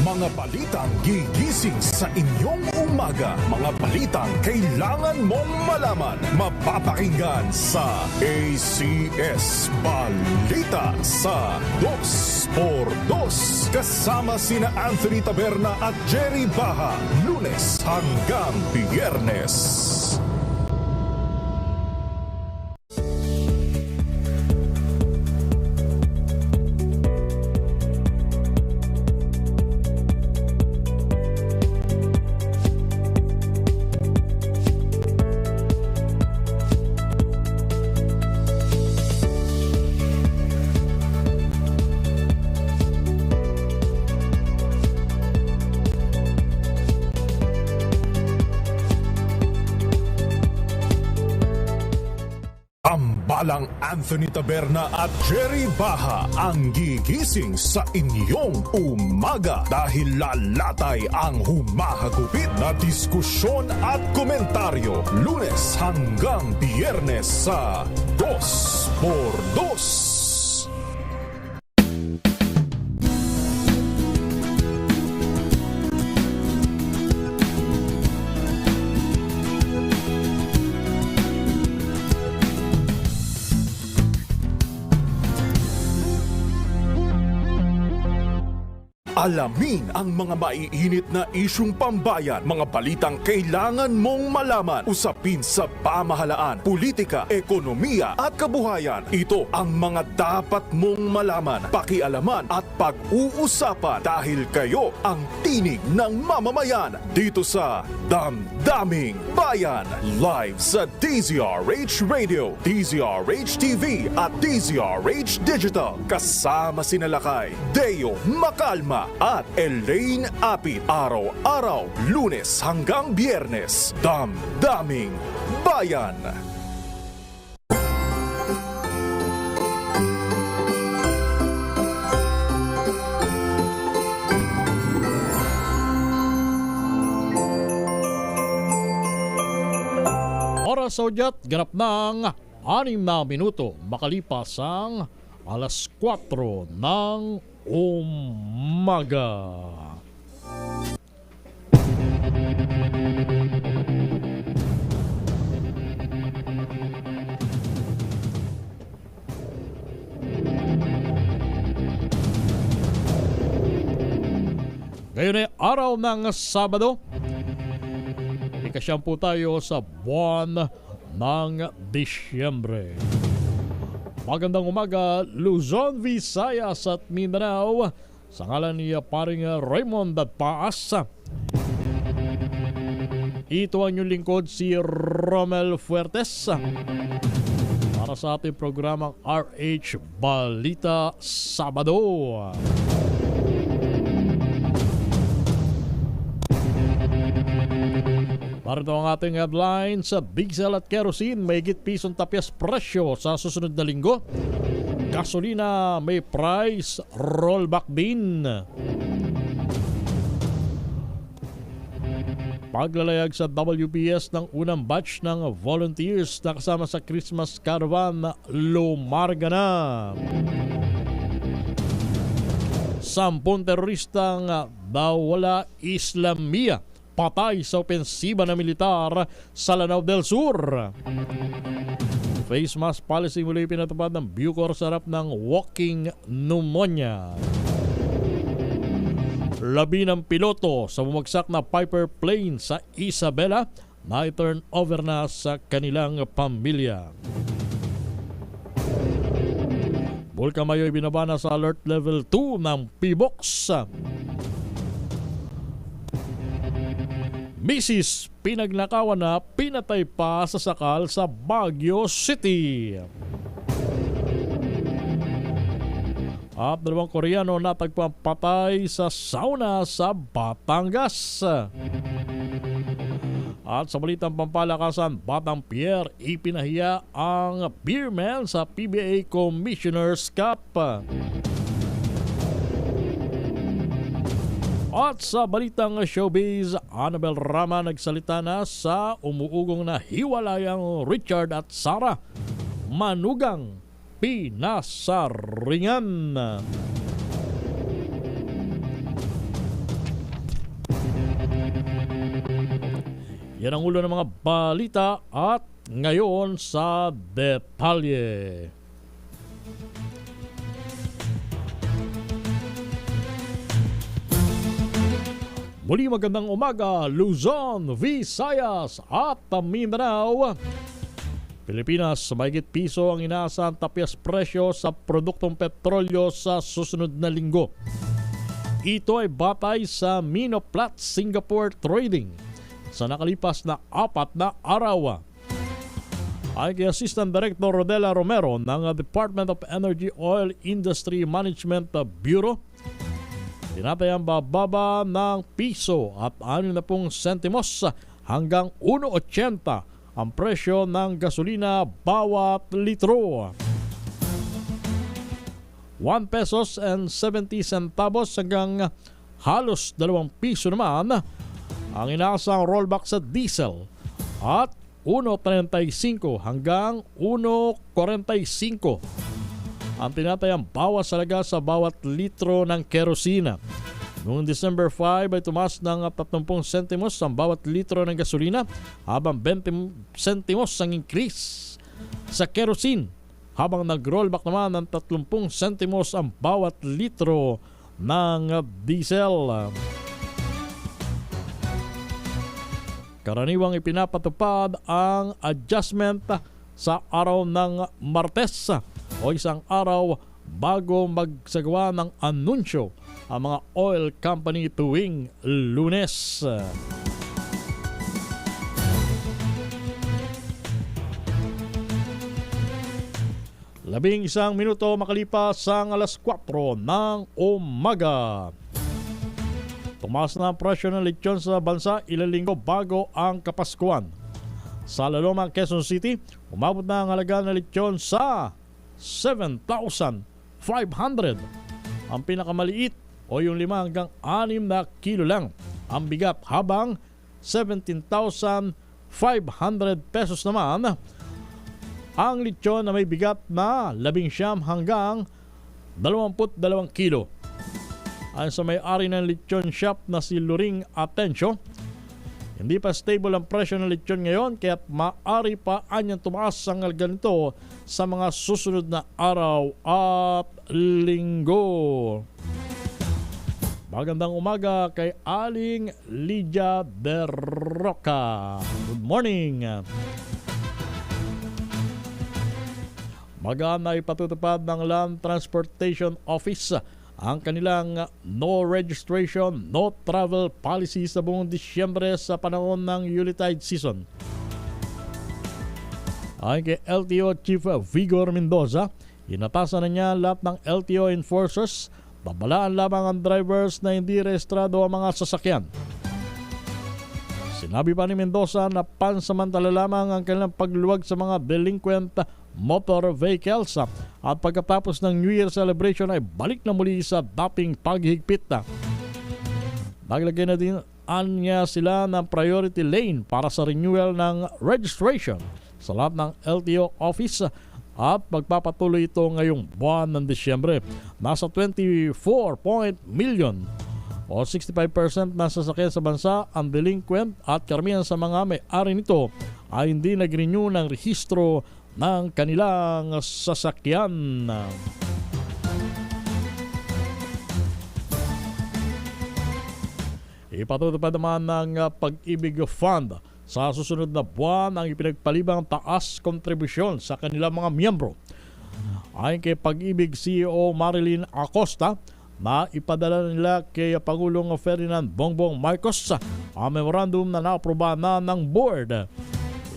Mga balitang gigising sa inyong umaga. Mga balitang kailangan mong malaman. Mapapakinggan sa ACS Balita sa 2x2. Kasama sina Anthony Taberna at Jerry Baha. Lunes hanggang Biyernes. Ambalang Anthony Taberna at Jerry Baha ang gigising sa inyong umaga dahil lalatay ang humahagupit na diskusyon at komentaryo Lunes hanggang Biyernes sa 2x2. Alamin ang mga maiinit na isyung pambayan, mga balitang kailangan mong malaman, usapin sa pamahalaan, politika, ekonomiya at kabuhayan. Ito ang mga dapat mong malaman, pakialaman at pag-uusapan dahil kayo ang tinig ng mamamayan dito sa Damdaming Bayan. Live sa DZRH Radio, DZRH TV at DZRH Digital. Kasama sina Lakay, Deo Macalma at Elaine Apit. Araw-araw, Lunes hanggang Biyernes. Damdaming Bayan. Oras sa udyat, ganap ng 6 na minuto makalipas ang alas 4 ng umaga. Ngayon ay araw ng Sabado. Ikasyampu tayo sa buwan ng Disyembre. Magandang umaga, Luzon, Visayas at Mindanao. Sa ngalan ni paring Raymond at Paas. Ito ang inyong lingkod, si Romel Fuertes. Para sa ating programang RH Balita Sabado. Parito ang ating headlines sa diesel at kerosene, may higit pisong tapyas presyo sa susunod na linggo. Gasolina may price rollback din. Paglalayag sa WPS ng unang batch ng volunteers na kasama sa Christmas Caravan lumarga na. 10 teroristang bawala Islamia patay sa opensiba na militar sa Lanao del Sur. Face mask policy muli pinatupad ng Bucor sa harap ng walking pneumonia. 11 piloto sa bumagsak na Piper plane sa Isabela na i-turn over na sa kanilang pamilya. Bulcamayo ibinaba na sa alert level 2 ng PBOX. Misis pinagnakawan na pinatay pa sa sakal sa Baguio City. At 2 Koreano natagpuan patay sa sauna sa Batangas. At sa balitang pampalakasan, Batang Pierre ipinahiya ang beerman sa PBA Commissioner's Cup. At sa balitang showbiz, Annabel Rama nagsalita na sa umuugong na hiwalayang Richard at Sarah Manugang pinasaringan. Yan ang ulo ng mga balita at ngayon sa detalye. Muli magandang umaga, Luzon, Visayas at Mindanao. Pilipinas, mahigit piso ang inaasahan tapias presyo sa produktong petrolyo sa susunod na linggo. Ito ay batay sa Minoplat Singapore Trading sa nakalipas na 4 na araw. Ay kay Assistant Director Rodela Romero ng Department of Energy Oil Industry Management Bureau, tinatayang bababa ng piso at 60 sentimos hanggang 1.80 ang presyo ng gasolina bawat litro. 1 pesos and 70 centavos hanggang halos 2 piso naman ang inaasang rollback sa diesel at 1.35 hanggang 1.45 ang tinatayang bawas talaga sa bawat litro ng kerosina. Noong December 5 ay tumaas ng 30 sentimos ang bawat litro ng gasolina habang 20 sentimos ang increase sa kerosene habang nag-rollback naman ng 30 sentimos ang bawat litro ng diesel. Karaniwang ipinapatupad ang adjustment sa araw ng Martes o isang araw bago magsagawa ng anunsyo ang mga oil company tuwing Lunes. Labing isang minuto makalipas ang alas 4 ng umaga. Tumaas na ang presyo ng lechon sa bansa ilang linggo bago ang Kapaskuhan. Sa Laloma, Quezon City, umabot na ang halaga ng lechon sa 7,500. Ang pinakamaliit o yung 5 hanggang 6 na kilo lang ang bigat habang 17,500 pesos naman ang lechon na may bigat na 19 hanggang 22 kilo. Ayon sa may-ari ng lechon shop na si Luring Atencio, hindi pa stable ang presyo ng lechon ngayon kaya't maaari pa anyang tumaas ang halaga nito sa mga susunod na araw at linggo. Magandang umaga kay Aling Lydia De Roca. Good morning. Magaan na ipatutupad ng Land Transportation Office ang kanilang no registration, no travel policy sa buong Disyembre sa panahon ng Yuletide season. Ayon kay LTO Chief Vigor Mendoza, inatasan na niya lahat ng LTO enforcers, babalaan lamang ang drivers na hindi rehistrado ang mga sasakyan. Sinabi pa ni Mendoza na pansamantala lamang ang kanilang pagluwag sa mga delinquent motor vehicles at pagkatapos ng New Year celebration ay balik na muli sa dating paghihigpit. Naglagay na din niya sila ng priority lane para sa renewal ng registration sa lahat ng LTO office at magpapatuloy ito ngayong buwan ng Disyembre. Nasa 24 million o 65% na sasakyan sa bansa ang delinquent at karamihan sa mga may-ari nito ay hindi nag-renew ng rehistro ng kanilang sasakyan. Ipatutupad naman ng Pag-ibig Fund sa susunod na buwan ang ipinagpalibang taas kontribusyon sa kanilang mga miyembro. Ayon kay Pag-ibig CEO Marilyn Acosta, na ipadala nila kay Pangulong Ferdinand Bongbong Marcos ang memorandum na naaproba na ng board.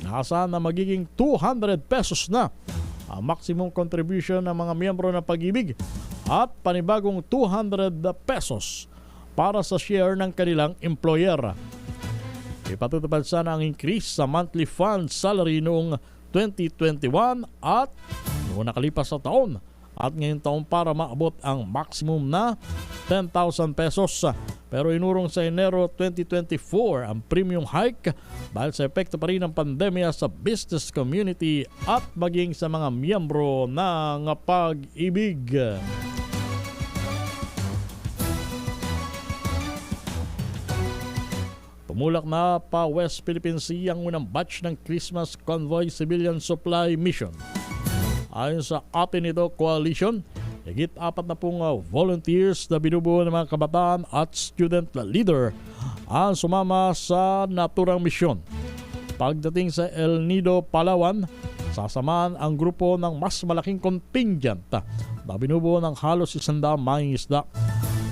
Inaasahan na magiging 200 pesos na ang maximum contribution ng mga miyembro ng Pag-ibig at panibagong 200 pesos para sa share ng kanilang employer. Ipatutupad sana ang increase sa monthly fund salary noong 2021 at noong nakalipas sa taon at ngayong taon para maabot ang maximum na 10,000 pesos. Pero inurong sa Enero 2024 ang premium hike dahil sa epekto pa rin ng pandemya sa business community at maging sa mga miyembro ng Pag-ibig. tumulak na pa West Philippine Sea ang unang batch ng Christmas Convoy Civilian Supply Mission. Ayon sa Atin ito Coalition, higit 40 volunteers na binubuo ng mga kabataan at student leader ang sumama sa naturang misyon. Pagdating sa El Nido, Palawan, sasamahan ang grupo ng mas malaking contingent na binubuo ng halos 100 mangingisda.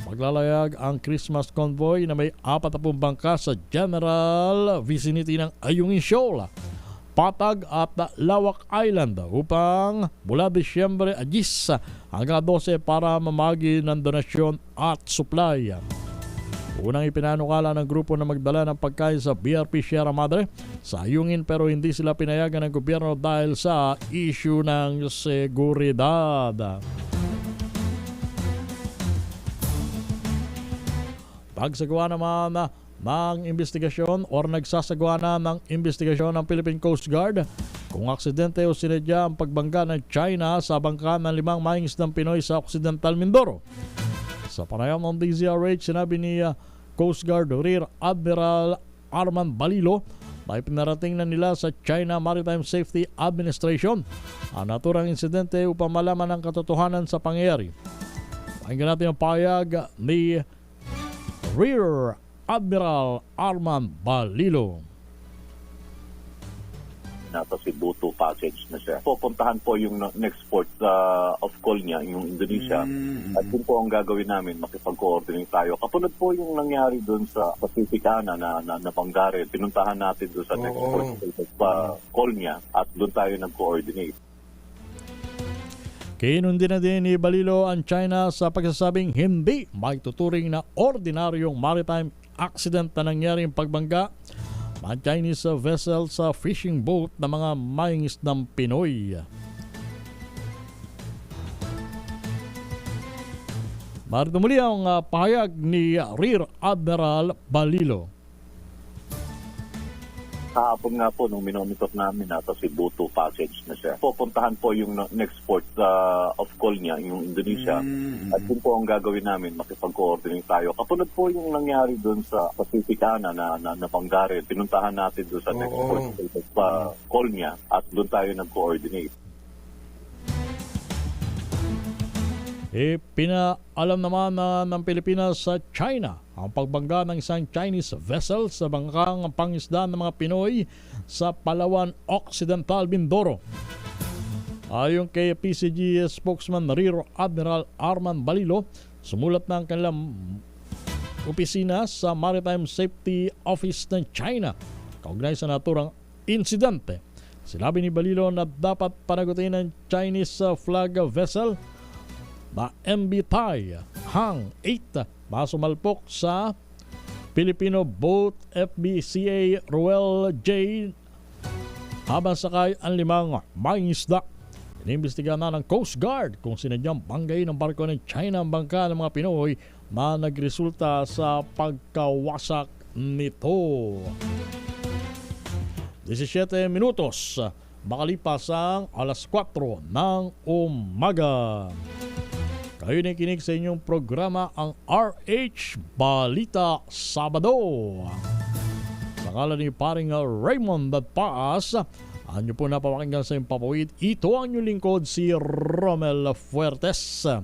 Maglalayag ang Christmas convoy na may 40 bangka sa general vicinity ng Ayungin Shoal, Patag at Lawak Island upang mula Disyembre 10 hanggang 12 para mamagi ng donasyon at supply. Unang ipinanukala ng grupo na magdala ng pagkain sa BRP Sierra Madre sa Ayungin pero hindi sila pinayagan ng gobyerno dahil sa issue ng seguridad. Pagsagawa naman ng investigasyon o nagsasagawa na ng investigasyon ng Philippine Coast Guard kung aksidente o sinadya ang pagbangga ng China sa bangka ng 5 mangingisdang Pinoy sa Occidental Mindoro. Sa panayam ng DZRH, sinabi ni Coast Guard Rear Admiral Arman Balilo na ipinarating na nila sa China Maritime Safety Administration ang naturang insidente upang malaman ang katotohanan sa pangyayari. Pakinggan natin ang payag ni Rear Admiral Arman Balilo. Nasa Cebu to passage na siya. Pupuntahan po yung next port of call niya, yung Indonesia. At yun po ang gagawin namin, makipag-coordinate tayo. Kapunod po yung nangyari doon sa Pacific na Banggare. Pinuntahan natin doon sa next port of call niya at doon tayo nag-coordinate. Kinundi na din ni Balilo ang China sa pagsasabing hindi maituturing na ordinaryong maritime accident na nangyaring pagbangga ng Chinese vessel sa fishing boat ng mga mangingisdang Pinoy. Marito muli ang pahayag ni Rear Admiral Balilo. Kahapon nga po, nung minomonitor namin, nasa Cebu to passage na siya. Pupuntahan po yung next port of call niya, yung Indonesia. At yun po ang gagawin namin, makipag-coordinate tayo. Kapunod po yung nangyari doon sa Pacific na Banggare. Pinuntahan natin doon sa next port of call niya at doon tayo nag-coordinate. Pinaalam naman ng Pilipinas sa China ang pagbangga ng isang Chinese vessel sa bangkang pangisda ng mga Pinoy sa Palawan Occidental, Mindoro. Ayon kay PCG spokesman Rear Admiral Arman Balilo, sumulat na ang kanilang opisina sa Maritime Safety Office ng China kaugnay sa naturang insidente. Sinabi ni Balilo na dapat panagutin ng Chinese flag vessel na MB Thai Hang 8 masumalpok sa Filipino boat FBCA Roel J habang sakay ang 5 mangingisda. Inimbestigahan na ng Coast Guard kung sinadyang banggay ng barko ng China ang bangka ng mga Pinoy na nagresulta sa pagkawasak nito. 17 minutos makalipas ang alas 4 ng umaga. Kayo nakikinig sa inyong programa ang RH Balita Sabado. Sa ngalan ni paring Raymond Paas, anyo po napapakinggan sa inyong papawid. Ito ang inyong lingkod, si Romel Fuertes. 10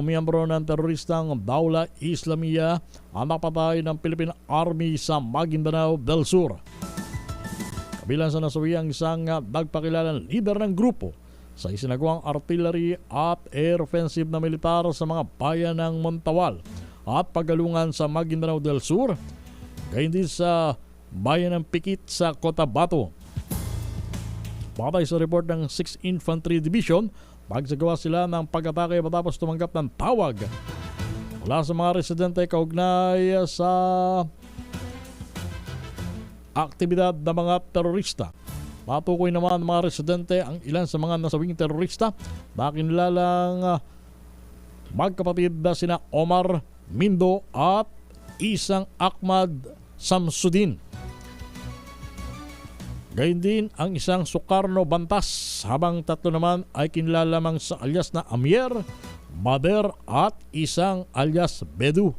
miyembro ng teroristang Daula Islamia ang napatay ng Philippine Army sa Maguindanao del Sur. Kabilang sa nasawi ang isang nagpakilalang leader ng grupo sa isinagawang artillery at air offensive na militar sa mga bayan ng Montawal at Pagalungan sa Maguindanao del Sur, gayon din sa bayan ng Pikit sa Cotabato. Batay sa report ng 6th Infantry Division, pagsagawa sila ng pag-atake matapos tumanggap ng tawag mula sa mga residente kaugnay sa aktibidad ng mga terorista. Matukoy naman ng mga residente ang ilan sa mga nasawing terorista na kinilalang magkapatid na sina Omar Mindo at isang Ahmad Samsudin. Gayun din ang isang Sukarno Bantas, habang 3 naman ay kinilalamang sa alias na Amier, Mader at isang alias Bedu.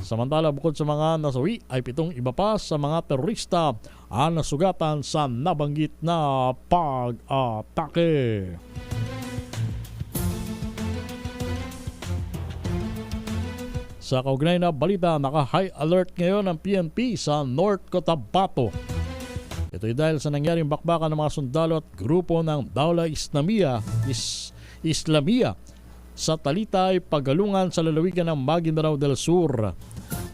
Samantala, bukod sa mga nasawi ay 7 iba pa sa mga terorista ang nasugatan sa nabanggit na pag-atake. Sa kaugnay na balita, naka-high alert ngayon ang PNP sa North Cotabato. Ito'y dahil sa nangyaring bakbakan ng mga sundalo at grupo ng Dawla Islamia sa Talitay, Pagalungan sa lalawigan ng Maguindanao del Sur.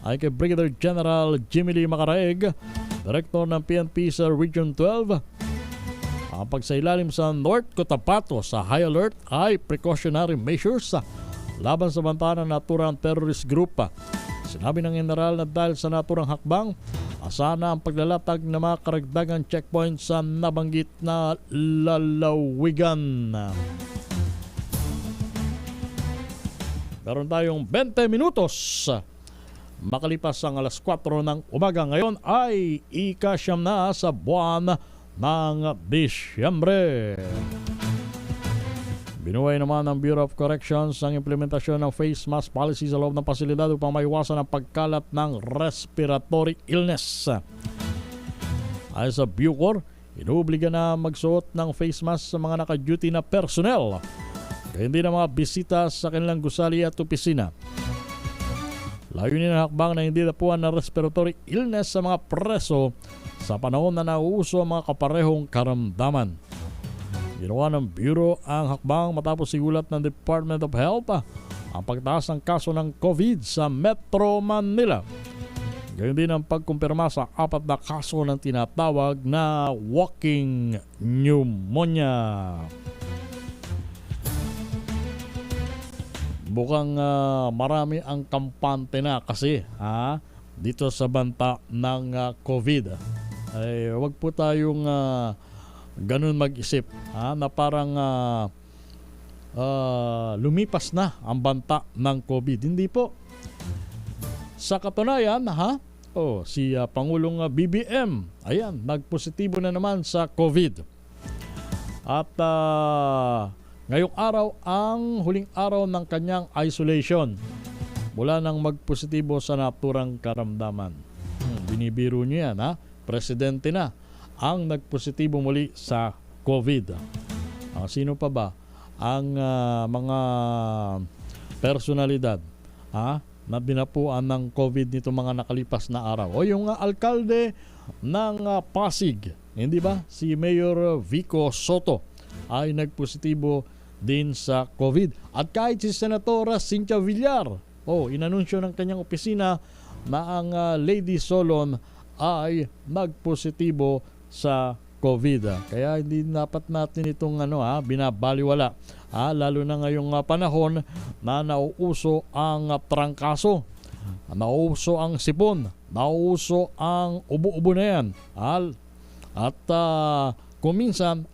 Ay kay Brigadier General Jimmy Lee Macaraeg, Director ng PNP sa Region 12, ang pagsailalim sa North Cotabato sa high alert ay precautionary measures laban sa banta ng naturang terrorist group. Sinabi ng general na dahil sa naturang hakbang, asana ang paglalatag ng mga karagdagang checkpoint sa nabanggit na lalawigan. Meron tayong 20 minutos makalipas ang alas 4 ng umaga. Ngayon ay ika-9 na sa buwan ng Disyembre. Binuhay naman ng Bureau of Corrections ang implementasyon ng face mask policy sa loob ng pasilidad upang maiwasan ang pagkalat ng respiratory illness. Ayon sa Bucor, inuobliga na magsuot ng face mask sa mga naka-duty na personnel, kaya hindi na mga bisita sa kanilang gusali at opisina. Layunin ng hakbang na hindi napuan ng respiratory illness sa mga preso sa panahon na nauuso ang mga kaparehong karamdaman. Ginawa ng Bureau ang hakbang matapos sigulat ng Department of Health ang pagtaas ng kaso ng COVID sa Metro Manila. Gayon din ang pagkumpirma sa 4 na kaso ng tinatawag na walking pneumonia. Bukang marami ang kampante na kasi dito sa banta ng COVID. Ay, wag po tayong ganun mag-isip na parang lumipas na ang banta ng COVID. Hindi po. Sa katunayan, si Pangulong BBM, ayan, nagpositibo na naman sa COVID. At ngayong araw ang huling araw ng kanyang isolation mula nang magpositibo sa naturang karamdaman. Binibiro niyo yan, Presidente na ang nagpositibo muli sa COVID. Sino pa ba ang mga personalidad na binapuan ng COVID nito mga nakalipas na araw? O yung alkalde ng Pasig, hindi ba? Si Mayor Vico Soto ay nagpositibo din sa COVID. At kahit si Senatora Cynthia Villar, inanunsyo ng kanyang opisina na ang Lady Solon ay nagpositibo sa COVID. Kaya hindi dapat natin itong binabaliwala. Lalo na ngayong panahon na nauuso ang trangkaso, nauuso ang sipon, nauuso ang ubo-ubo na yan. At kuminsan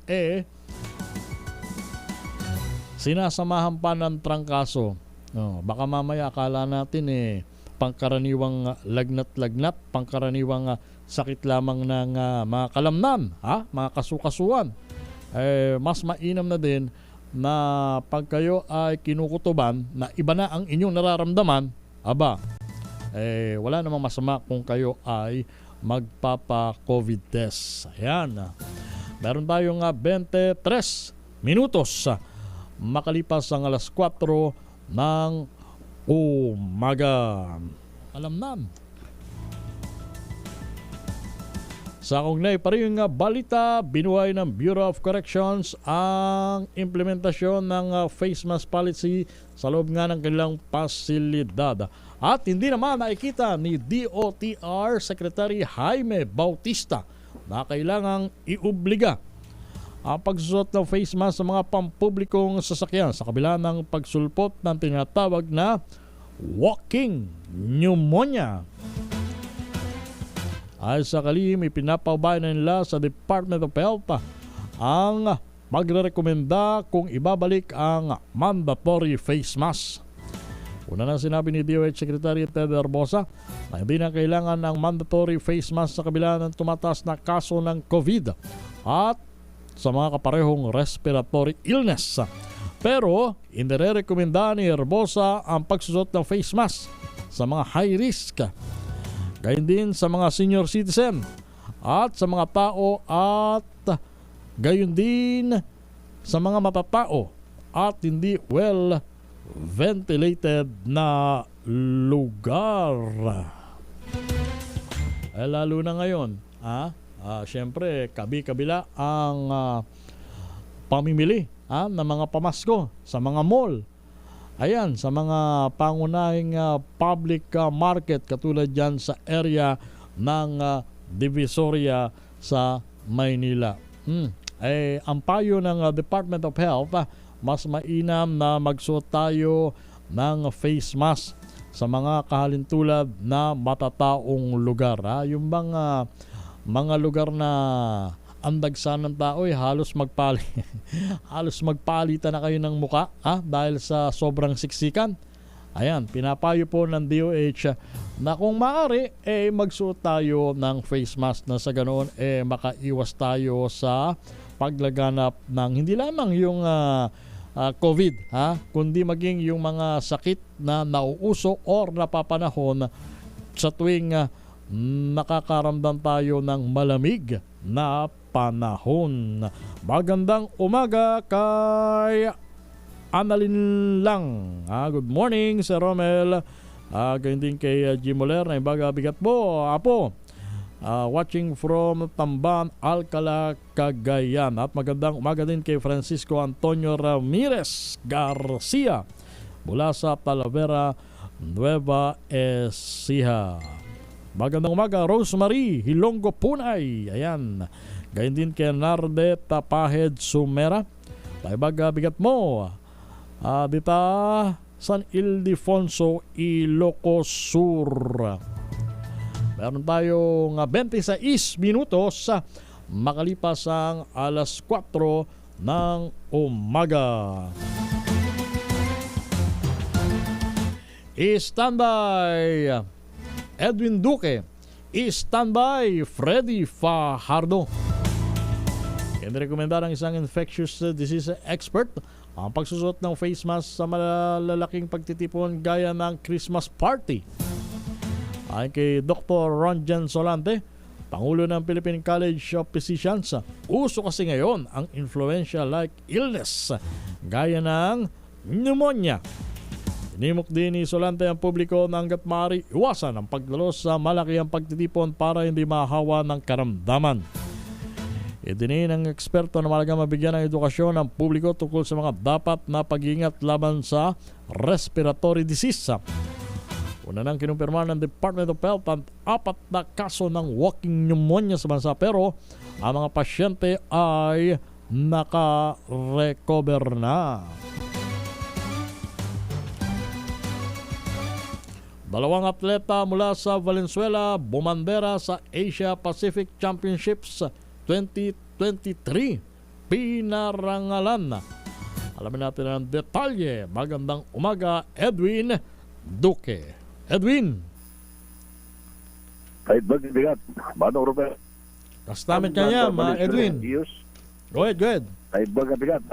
sinasamahan pa ng trangkaso. Baka mamaya akala natin pangkaraniwang lagnat-lagnat, pangkaraniwang sakit lamang ng mga kalamnan, mga kasukasuan. Mas mainam na din na pag kayo ay kinukutuban na iba na ang inyong nararamdaman, wala namang masama kung kayo ay magpapa-COVID test. Ayan. Meron tayong 23 minutos makalipas ang alas 4 ng umaga. Alamnan. Sa kaugnay pa rin balita, binuhay ng Bureau of Corrections ang implementasyon ng face mask policy sa loob nga ng kanilang pasilidad. At hindi naman nakikita ni DOTR Secretary Jaime Bautista na kailangang iobliga ang pagsusot ng face mask sa mga pampublikong sasakyan sa kabila ng pagsulpot ng tinatawag na walking pneumonia. Ay sa kalim, ipinapaubay na nila sa Department of Health ang magre-rekomenda kung ibabalik ang mandatory face mask. Una na sinabi ni DOH Secretary Ted Herbosa na hindi na kailangan ng mandatory face mask sa kabila ng tumataas na kaso ng COVID at sa mga kaparehong respiratory illness. Pero, inirekomenda ni Herbosa ang pagsusot ng face mask sa mga high risk. Gayon din sa mga senior citizen at sa mga tao at gayon din sa mga matatao at hindi well ventilated na lugar. Lalo na ngayon, syempre kabi-kabila ang pamimili ng mga pamasko sa mga mall. Ayan, sa mga pangunahing public market katulad dyan sa area ng Divisoria sa Maynila. Ang payo ng Department of Health, mas mainam na magsuot tayo ng face mask sa mga kahalintulad na matataong lugar. Yung bang mga lugar na ang dagsan ng tao halos halos magpalitan na kayo ng muka dahil sa sobrang siksikan. Ayan, pinapayo po ng DOH na kung maaari magsuot tayo ng face mask na sa ganoon makaiwas tayo sa paglaganap ng hindi lamang yung COVID kundi maging yung mga sakit na nauuso or napapanahon sa tuwing nakakaramdam tayo ng malamig na panahon. Magandang umaga kay Annalyn lang. Good morning, Sir Romel. Ganyan din kay Jimoler na ibaga bigat po. Apo, watching from Tamban, Alcala, Cagayan. At magandang umaga din kay Francisco Antonio Ramirez Garcia mula sa Talavera, Nueva Ecija. Magandang umaga, Rosemary Hilonggo Punay. Ayan. Ganyan din kay Narde Tapahed Sumera. Taibaga bigat mo. Dita San Ildefonso, Ilocos Sur. Meron tayong 26 minutos makalipas ang alas 4 ng umaga. I-standby Edwin Duque. I-standby Freddy Fajardo. Inirekomenda ng isang infectious disease expert ang pagsusot ng face mask sa malalaking pagtitipon gaya ng Christmas party. Ayon kay Dr. Ronjan Solante, Pangulo ng Philippine College of Physicians, uso kasi ngayon ang influenza-like illness gaya ng pneumonia. Inimok din ni Solante ang publiko na hanggat maaari iwasan ang pagdalos sa malaki ang pagtitipon para hindi mahawa ng karamdaman. Idinin ng eksperto na malagang mabigyan ng edukasyon ng publiko tungkol sa mga dapat na pag-iingat laban sa respiratory disease. Una nang kinumpirma ng Department of Health ang 4 na kaso ng walking pneumonia sa bansa pero ang mga pasyente ay naka-recover na. Dalawang atleta mula sa Valenzuela bumandera sa Asia Pacific Championships 2023 pinarangalan. Alamin natin ang detalye. Magandang umaga, Edwin Duque. Edwin. Kahit bagbigat, Manong Robert. Kastamit kanya, Edwin. Go ahead. Kahit bagbigat,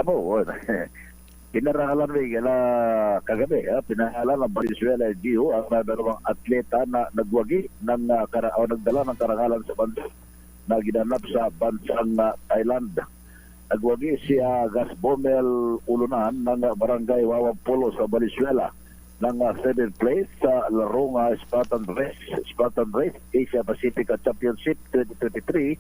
pinarangalan rin kagabi, pinarangalan ng Valenzuela Gio ang dalawang atleta na nagwagi nagdala ng karangalan sa bansa na ginanap sa bansang Thailand. Nagwagi si Gas Bomel Ulunan ng Barangay Wawampolo sa Valenzuela ng 7th place sa larong Spartan Race Asia Pacific Championship 2023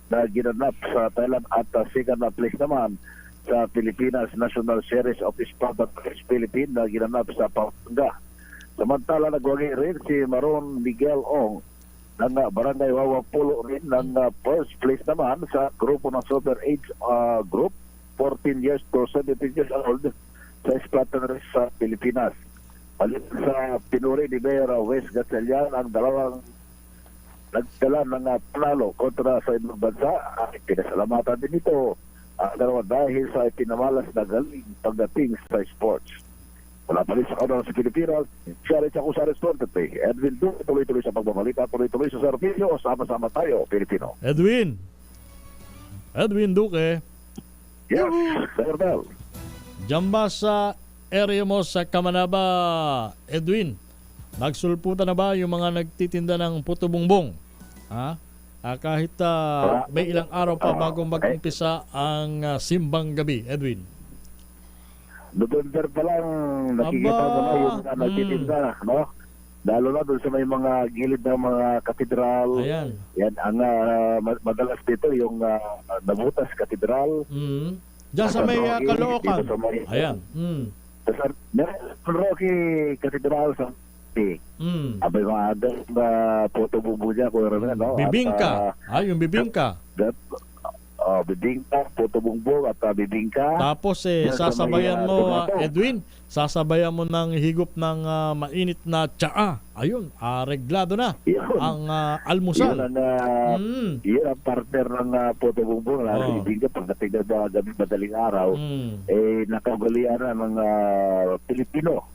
na ginanap sa Thailand at second place naman sa Pilipinas National Series of Spartan Race Philippines na ginanap sa Pampanga. Samantala nagwagi rin si Maron Miguel Ong ng Barangay Wawampolo rin ng first place naman sa grupo ng Super Age Group 14 years to 17 years old sa Spartan Race sa Pilipinas. Palit sa pinuri ni Mayor West Gatchalian ang dalawang nagdala ng panalo kontra sa ibang bansa. Pinasalamatan din ito ang dalawa dahil sa pinamalas na galing pagdating sa sports. Wala pa rin sa kaunang sa Pilipinas, siya rin ako sa restaurant. Edwin Duque, tuloy-tuloy sa pagbabalita, tuloy-tuloy sa servisyo, sama-sama tayo, Pilipino. Edwin Duque. Yes, Sir Bell. Diyan ba sa area mo sa Kamanaba, Edwin? nagsulputan na ba yung mga nagtitinda ng puto bongbong? Ha? Kahit may ilang araw pa bago mag-umpisa ang simbang gabi, Edwin. November pa lang, nakikita Aba! mo na yung nagtitinda, no? Lalo na doon sa may mga gilid ng mga katedral. Ayan. Yan, ang madalas dito yung Nabutas Katedral. Diyan sa may Caloocan. Dito sa may- Ayan. Meron Rocky Katedral sa abay mga photo bubu niya kung ano, no? Bibingka. Yung bibingka. Bibingka, photo bumbong at bibingka. Tapos Yan sa sasabayan may, mo, tomato. Edwin, sasabayan mo ng higop ng mainit na tsaa. Ayun, reglado na Yun. ang Yun almusal. yun ang partner ng photo bumbong na Oh. bibingka pagdating na gabi madaling araw. Nakagalian na ng Pilipino.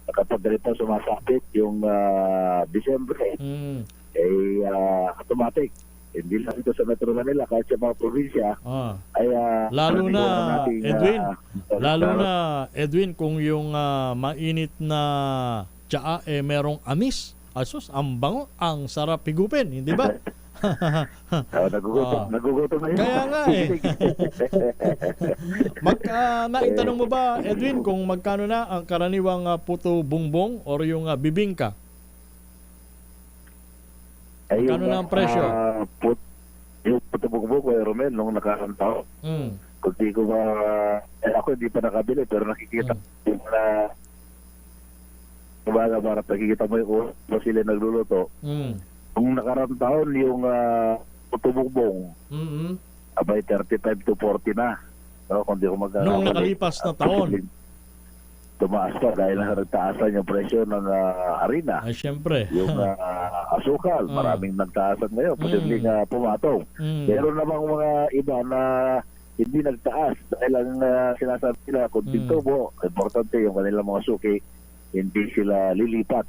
Kapag ganito sumasapit yung Disyembre, automatic. Hindi lang ito sa Metro Manila, kahit sa mga probinsya, ay Lalo na, nating, Edwin, lalo na, Edwin, kung yung mainit na tsaa merong amis. Asus, ang bango, ang sarap higupin, hindi ba? nagugutom na yun. Kaya nga naitanong mo ba, Edwin, kung magkano na ang karaniwang puto bongbong or yung bibingka? Magkano na ang presyo? Yung puto bugbog kay Romel nung nakaraang taon. Kung di ko ako hindi pa nakabili pero nakikita yung kumbaga para nakikita mo yung kung sila nagluluto. Nung nakaraang taon yung puto bugbong abay 35 to 40 na. No, kung di ko Noong nakalipas na taon. Tumaas pa dahil nagtaasan yung presyo ng harina. Ay, syempre. Yung asukal, maraming nagtaasan ngayon, posibleng pumatong. Meron namang mga iba na hindi nagtaas dahil ang sinasabi nila, kung tubo, importante yung kanilang mga suki, hindi sila lilipat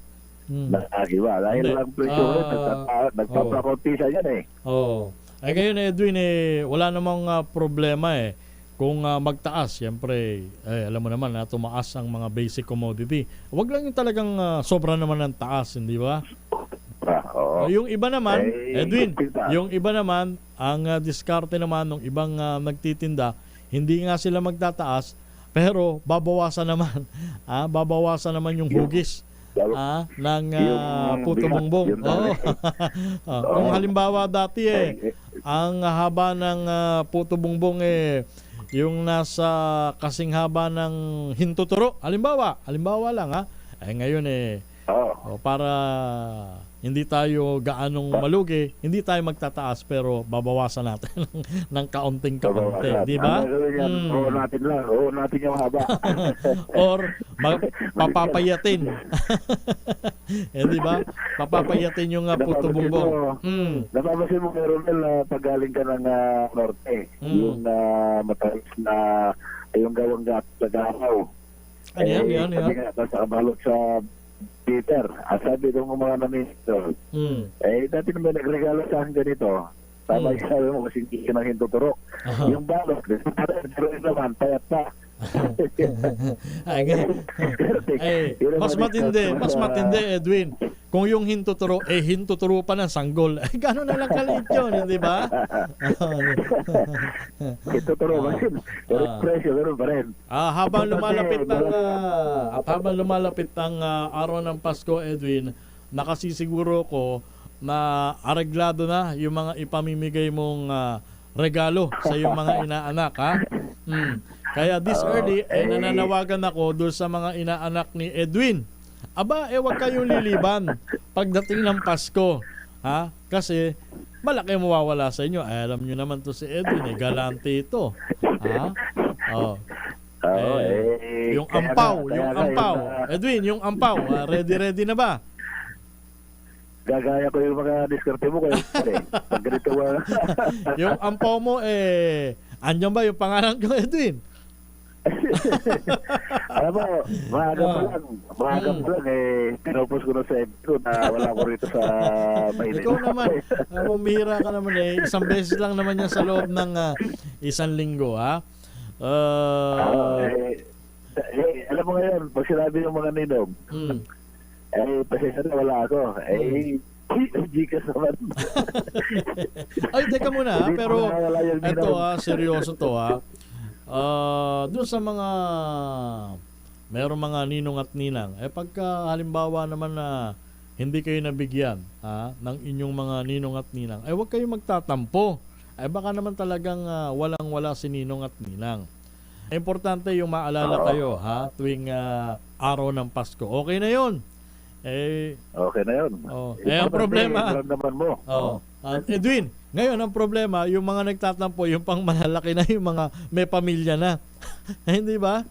na iba. Dahil Hindi. lang presyo nagpapakontisa yan eh. Ay ngayon, Edwin, wala namang problema kung magtaas, siyempre, alam mo naman na tumaas ang mga basic commodity. Huwag lang yung talagang sobra naman ng taas, hindi ba? Yung iba naman, Edwin, yung iba naman, ang diskarte naman ng ibang nagtitinda, hindi nga sila magtataas, pero babawasan naman. Babawasan naman yung hugis ng puto bongbong. Kung halimbawa dati ang haba ng puto bongbong yung nasa kasing haba ng hintuturo. Halimbawa lang ngayon para hindi tayo gaanong malugi, hindi tayo magtataas pero babawasan natin ng kaunting-kaunti, di ba? Oo natin yung haba. Or papapayatin. Di ba? Papapayatin yung puto bongbong. Napapasin mo kay Romel pag galing ka ng norte, yung matalis na yung gawang gagahaw. Ano yan? Sa kabalot sa Peter, sabi ng mga naminto, dati naman nagregalo sa akin ganito. Tama yung sabi mo kasi hindi ka nang hintuturo. Yung balot, pero naman, payat pa. Mas matindi, Edwin. Kung yung hintuturo, hintuturo pa ng sanggol. Gano'n na lang kaliit yun, hindi ba? Hintuturo ba yun? Pero presyo, gano'n pa rin. Habang lumalapit ang araw ng Pasko, Edwin, nakasisiguro ko na areglado na yung mga ipamimigay mong regalo sa iyong mga inaanak, ha? Kaya this early, nananawagan ako doon sa mga inaanak ni Edwin. Aba, wag kayong liliban pagdating ng Pasko, ha? Kasi malaki mawawala sa inyo. Alam nyo naman to si Edwin, galante ito. Ha? Yung ampaw. Edwin, yung ampaw, ready na ba? Gagaya ko yung mga diskarte mo kayo. Pag ganito yung ampaw mo, andyan ba yung pangalan ko, Edwin? Alam mo, maaga pa lang pinopos ko na sa FB na wala ko rito sa Maynila. Ikaw naman, bumihira ka naman isang beses lang naman yan sa loob ng isang linggo, ha? Alam mo ngayon, pag sinabi ng mga ninong, pasensya na, wala ako. Gcash naman. Ay, teka muna, Hindi pero pa wala yung eto ginawa. seryoso to doon sa mga mayroong mga ninong at ninang, pagka halimbawa naman na hindi kayo nabigyan ng inyong mga ninong at ninang, huwag kayong magtatampo. Baka naman talagang walang-wala si ninong at ninang. Importante yung maalala kayo tuwing araw ng Pasko. Okay na yon. Okay na yun. Ang problema, naman mo. Edwin, ngayon ang problema, yung mga nagtatampo, yung pang malalaki na, yung mga may pamilya na. Hindi ba?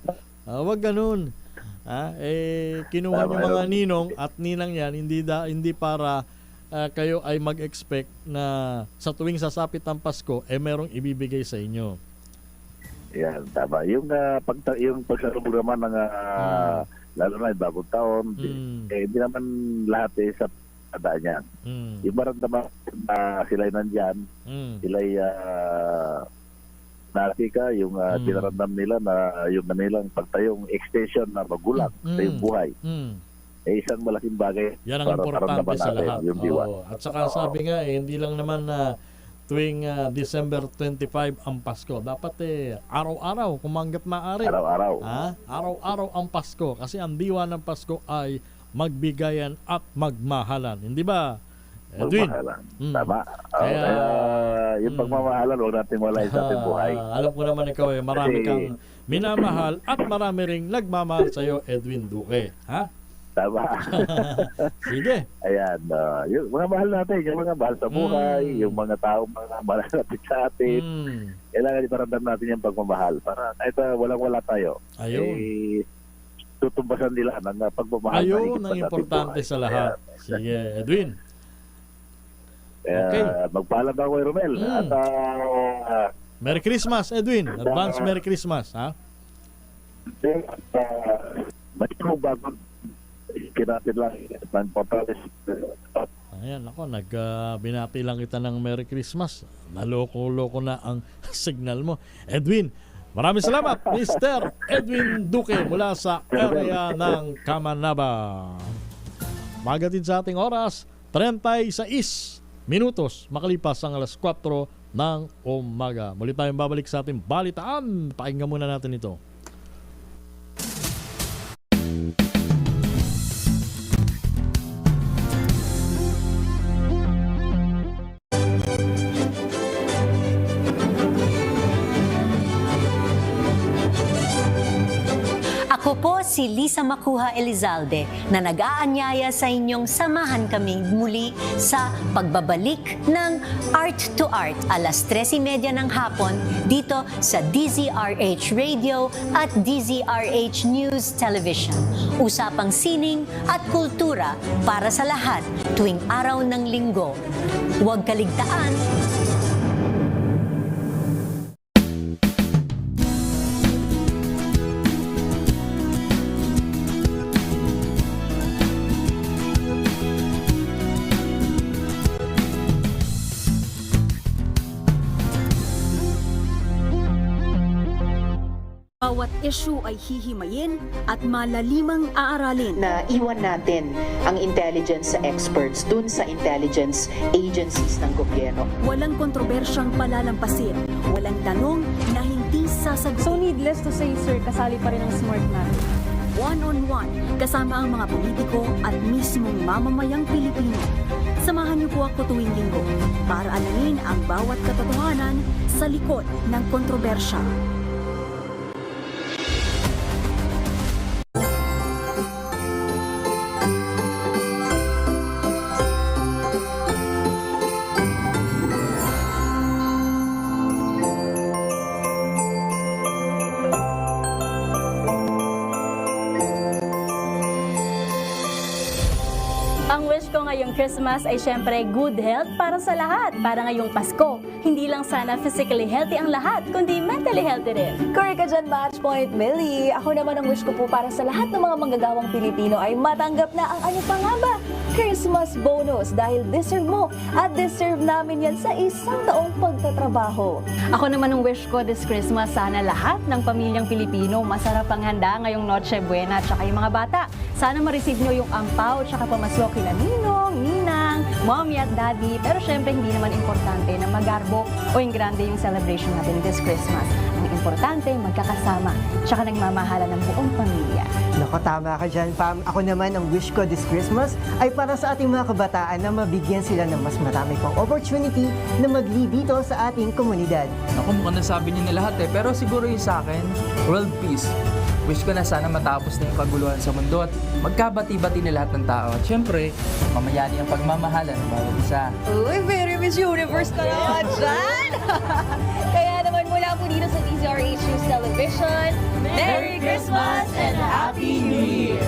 Wag ganun. Kinuha Tama yung mga yun. ninong at ninang yan, hindi para kayo ay mag-expect na sa tuwing sasapit ang Pasko, merong ibibigay sa inyo. Yan, tama. Yung pagsalubog naman ng lalo na yung bagong taon, hindi naman lahat sa adaan yan. Yung maramdaman na sila'y nandyan, sila'y natika, yung pinaramdam nila na yung kanilang pagtayong extension na magulang sa yung buhay. Isang malaking bagay. Yan ang importante sa lahat. Yung diwa. At saka sabi nga, hindi lang naman na tuwing December 25 ang Pasko. Dapat araw-araw, kung hanggat maaari. Araw-araw. Araw-araw ang Pasko. Kasi ang diwa ng Pasko ay magbigayan at magmahalan. Hindi ba, Edwin? Magmahalan. Tama. Kaya, yung pagmamahalan, huwag natin walain sa ating buhay. Alam ko naman ikaw, marami Kasi- kang minamahal at marami ring nagmamahal sa'yo, Edwin Duque. Tama. Sige. Ayan. Yung mga mahal natin, yung mga mahal sa buhay, yung mga taong mga malapit sa atin, kailangan iparamdam natin yung pagmamahal para kahit walang-wala tayo. Ayun. Tutumbasan nila ng pagmamahal. Ayun na higit ang sa ating importante buhay. sa lahat. Sige, Edwin. Okay. Magpaalam ako kay Romel. At Merry Christmas, Edwin. Advance Merry Christmas, may bago kinapit lang ng portales. Ayan, ako, binati lang kita ng Merry Christmas. Naloko-loko na ang signal mo. Edwin, maraming salamat, Mr. Edwin Duque mula sa area ng Kamanaba. Magatid sa ating oras, 36 minutos makalipas ang alas 4 ng umaga. Muli tayong babalik sa ating balitaan. Pakinggan muna natin ito. Ako po si Lisa Macuja Elizalde na nag-aanyaya sa inyong samahan kami muli sa pagbabalik ng Art to Art alas 13:30 ng hapon dito sa DZRH Radio at DZRH News Television. Usapang sining at kultura para sa lahat tuwing araw ng linggo. Huwag kaligtaan. Bawat issue ay hihimayin at malalimang aaralin. Na iwan natin ang intelligence sa experts dun sa intelligence agencies ng gobyerno. Walang kontrobersyang palalampasin. Walang tanong na hindi sasagot. So needless to say, sir, kasali pa rin ang smart natin. One-on-one kasama ang mga politiko at mismong mamamayang Pilipino. Samahan niyo po ako tuwing linggo para alamin ang bawat katotohanan sa likod ng kontrobersya. Ang wish ko ngayong Christmas ay syempre good health para sa lahat. Para ngayong Pasko, hindi lang sana physically healthy ang lahat, kundi mentally healthy rin. Correct ka dyan, Match Point, Millie. Ako naman ang wish ko po para sa lahat ng mga manggagawang Pilipino ay matanggap na ang ano pa nga ba? Christmas bonus dahil deserve mo at deserve namin yan sa isang taong pagtatrabaho. Ako naman ang wish ko this Christmas, sana lahat ng pamilyang Pilipino masarap ang handa ngayong Noche Buena at saka yung mga bata. Sana ma-receive nyo yung ampaw at saka pamasko kina Ninong, Ninang, Mommy at Daddy. Pero syempre hindi naman importante na magarbo o yung grande yung celebration natin this Christmas. Ang importante, magkakasama, tsaka nagmamahala ng buong pamilya. Nako, tama ka dyan, Pam. Ako naman, ang wish ko this Christmas ay para sa ating mga kabataan na mabigyan sila ng mas marami pang opportunity na mag-lead dito sa ating komunidad. Ako, mukhang nasabi niyo na lahat pero siguro yung sa akin, world peace. Wish ko na sana matapos na yung kaguluhan sa mundo at magkabati-bati na lahat ng tao. At syempre, mamayani ang pagmamahalan ng bawat isa. Uy, very Miss Universe ka naman dyan! Kaya naman mula po dito sa DZRH News Television, Merry Christmas and Happy New Year!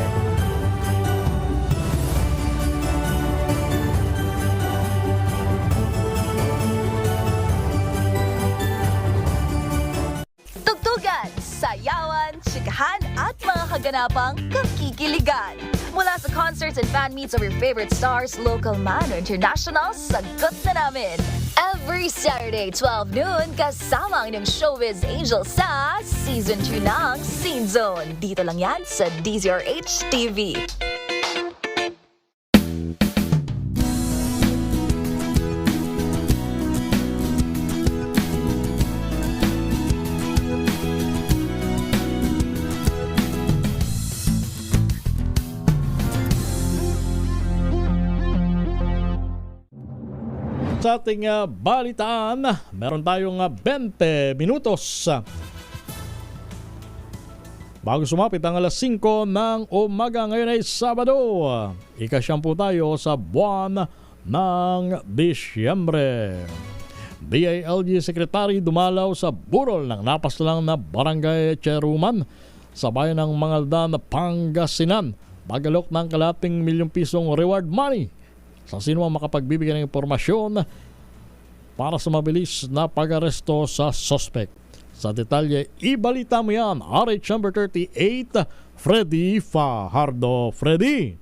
Tugtugan, sayawan, chikahan at mga kaganapang kakikiligan. Mula sa concerts and fan meets of your favorite stars, local man o international, sagot na namin. Every Saturday, 12 noon, kasama ang inyong showbiz angel sa Season 2 ng Scene Zone. Dito lang yan sa DZRH TV. Sa ating balitaan, meron tayong 20 minutos. Bago sumapit ang alas 5 ng umaga, ngayon ay Sabado. Ika-siyam po tayo sa buwan ng Disyembre. DILG Secretary dumalaw sa burol ng napaslang na barangay Cheruman sa bayan ng Mangaldan, Pangasinan. Magalok ng kalating milyong pisong reward money sa sino ang makapagbibigay ng impormasyon para sa mabilis na pag-aresto sa suspect. Sa detalye, ibalita mo yan. RH number 38, Freddy Fajardo. Freddy!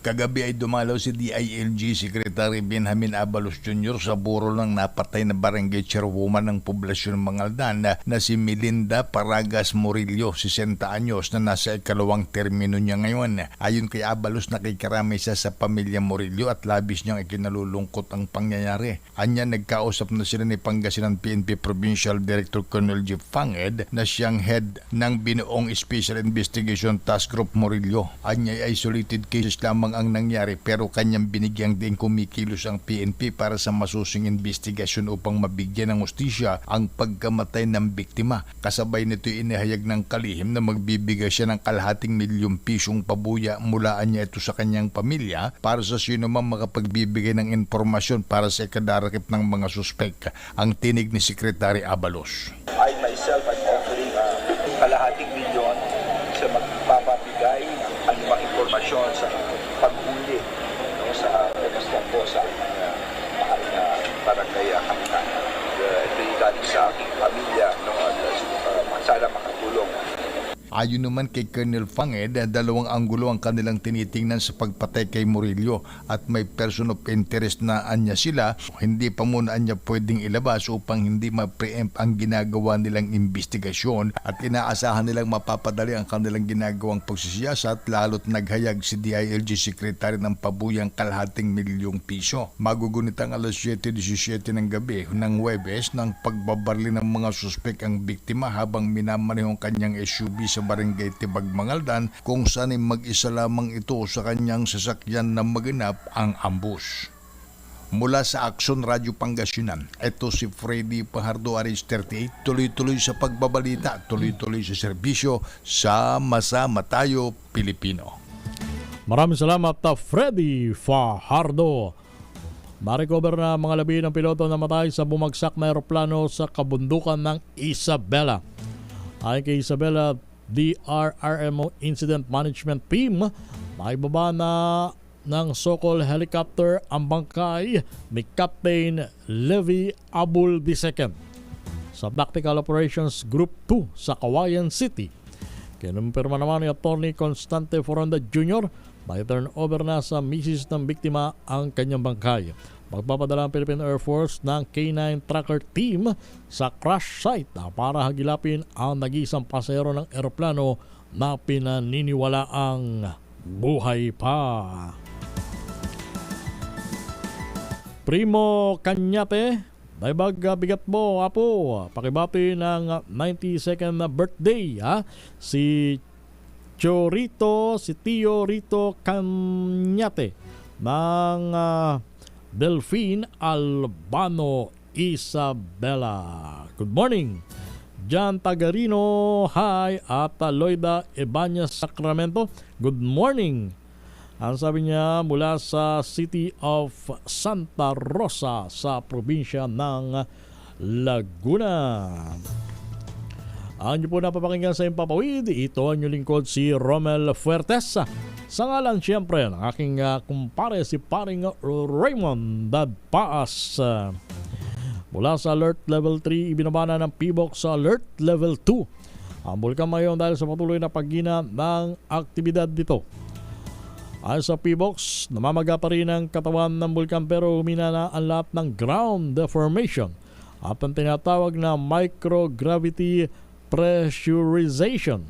Kagabi ay dumalaw si DILG Secretary Benjamin Abalos Jr. sa burol ng napatay na barangay chairwoman ng poblasyon ng Mangaldan na si Melinda Paragas Murillo, 60 anyos, na nasa ikalawang termino niya ngayon. Ayon kay Abalos, nakikiramay siya sa pamilya Murillo at labis niyang ikinalulungkot ang pangyayari. Anya, nagkausap na sila ni Pangasinan PNP Provincial Director Colonel Jeff Fanged na siyang head ng binuong Special Investigation Task Group Murillo. Anya, isolated cases lamang ang nangyari pero kanyang binigyang din kumikilos ang PNP para sa masusing investigasyon upang mabigyan ng hustisya ang pagkamatay ng biktima. Kasabay nito inihayag ng kalihim na magbibigay siya ng kalahating milyong pisong pabuya mulaan niya ito sa kanyang pamilya para sa sino mang makapagbibigay ng informasyon para sa ikadarakip ng mga suspek. Ang tinig ni Secretary Abalos. I myself am offering kalahating milyon sa magpapabigay ng anumang informasyon sa paghuli sa po sa mahal na barangay kapitan. Ito yung galing sa aking pamilya sana makatulong. Ayon naman kay Colonel Fanged, dalawang anggulo ang kanilang tinitingnan sa pagpatay kay Murillo at may person of interest na anya sila. Hindi pa muna anya pwedeng ilabas upang hindi ma-preempt ang ginagawa nilang investigasyon at inaasahan nilang mapapadali ang kanilang ginagawang pagsisiyasat lalo't naghayag si DILG Secretary ng pabuyang kalahating milyong piso. Magugunit ang alas 7:17 ng gabi ng Huwebes ng pagbabarli ng mga suspek ang biktima habang minamanehong kanyang SUV sa barangay Tibag, Mangaldan kung saan ay mag-isa lamang ito sa kanyang sasakyan na maganap ang ambush. Mula sa Action Radio Pangasinan, ito si Freddy Fajardo, RH38, tuloy-tuloy sa pagbabalita, tuloy-tuloy sa serbisyo, sama-sama tayo Pilipino. Maraming salamat, Freddy Fajardo. Ma-recover na mga labi ng piloto na matay sa bumagsak na aeroplano sa kabundukan ng Isabela. Ayon kay Isabela DRRMO Incident Management Team, naibaba na ng Sokol helicopter ang bangkay ni Captain Levi Abul II sa Tactical Operations Group 2 sa Kawayan City. Kinumpirma naman ni Atty. Constante Foronda Jr. na turnover na sa misis ng biktima ang kanyang bangkay. Magpapadala ang Philippine Air Force ng K9 tracker team sa crash site para hagilapin ang nag-iisang pasahero ng eroplano na pinaniniwalaang buhay pa. Primo Cañate, daibag bigat mo, apo. Pakibati ng 92nd na birthday, si Tio Rito Cañate ng Delphine Albano Isabela. Good morning, John Tagarino, hi, at Loida Ibanez Sacramento. Good morning. Ang sabi niya mula sa City of Santa Rosa sa probinsya ng Laguna. Ang niyo po napapakinggan sa Impapawid, ito ang inyong lingkod si Romel Fuertes. Sa ngalan siyempre ng aking kumpare si paring Raymond Dadpaas. Mula sa Alert Level 3, ibinabana ng PBOX sa Alert Level 2 ang bulkan ngayon dahil sa patuloy na paggina ng aktibidad dito. Ayon sa PBOX, namamaga pa rin ang katawan ng bulkan pero humina na ang lahat ng ground deformation at ang tinatawag na microgravity pressurization.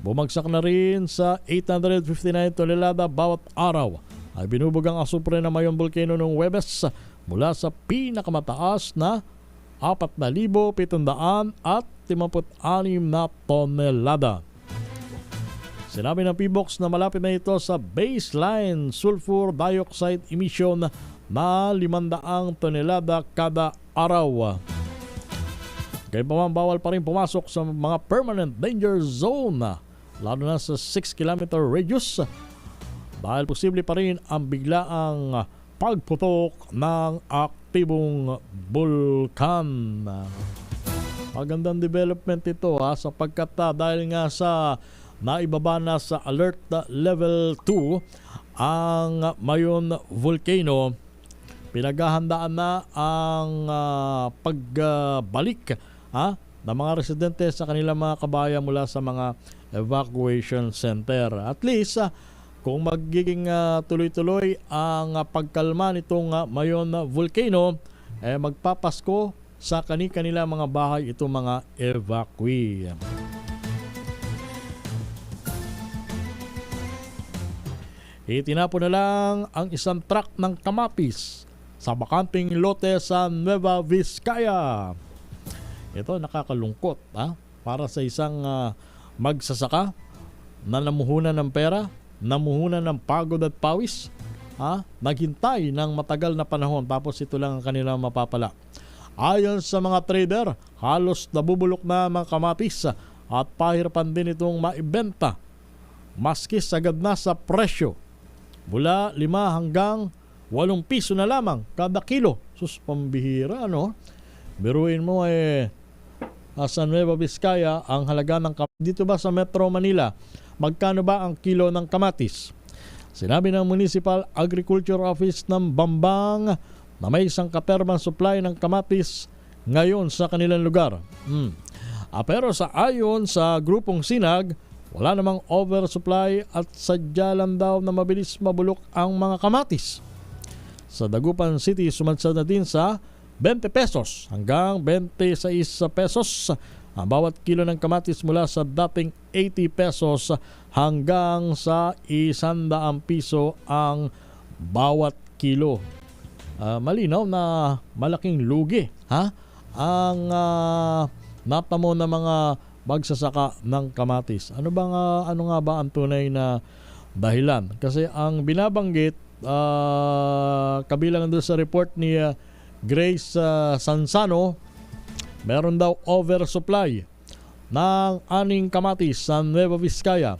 Bumagsak na rin sa 859 tonelada bawat araw ay binubog ang asupre ng Mayon Volcano noong Huwebes mula sa pinakamataas na 4,756 na tonelada. Sinabi ng PBOX na malapit na ito sa baseline sulfur dioxide emission na 500 tonelada kada araw. Gayunpaman, bawal pa rin pumasok sa mga permanent danger zone, lalo na sa 6 km radius dahil posible pa rin ang biglaang pagputok ng aktibong bulkan. Magandang development ito sapagkat dahil nga sa naibaba na sa alert level 2 ang Mayon Volcano, pinaghahandaan na ang pagbalik ng mga residente sa kanilang mga kabayan mula sa mga evacuation center. At least kung magiging tuloy-tuloy ang pagkalma nitong Mayon Volcano, magpapasko sa kani-kanila mga bahay itong mga evacuee. Itinapo na lang ang isang truck ng kamatis sa bakanting lote sa Nueva Vizcaya. Ito nakakalungkot para sa isang magsasaka na namuhunan ng pera, namuhunan ng pagod at pawis, naghintay ng matagal na panahon tapos ito lang ang kanilang mapapala. Ayon sa mga trader, halos nabubulok na mga kamatis at pahirapan din itong maibenta maski sagad na sa presyo. Mula 5 hanggang 8 piso na lamang kada kilo. Sus, pambihira, Biruin mo sa Nueva Vizcaya ang halaga ng kamatis. Dito ba sa Metro Manila, magkano ba ang kilo ng kamatis? Sinabi ng Municipal Agriculture Office ng Bambang na may isang katermang supply ng kamatis ngayon sa kanilang lugar. Pero ayon sa grupong Sinag, wala namang oversupply at sadya lang daw na mabilis mabulok ang mga kamatis. Sa Dagupan City, sumadsad na din sa 20 pesos hanggang 26 pesos ang bawat kilo ng kamatis mula sa dating 80 pesos hanggang sa 100 piso ang bawat kilo. Malinaw na malaking lugi ang natamo ng mga magsasaka ng kamatis. Ano nga ba ang tunay na dahilan? Kasi ang binabanggit kabilang doon sa report ni Grace Sansano, meron daw oversupply ng aning kamatis sa Nueva Vizcaya.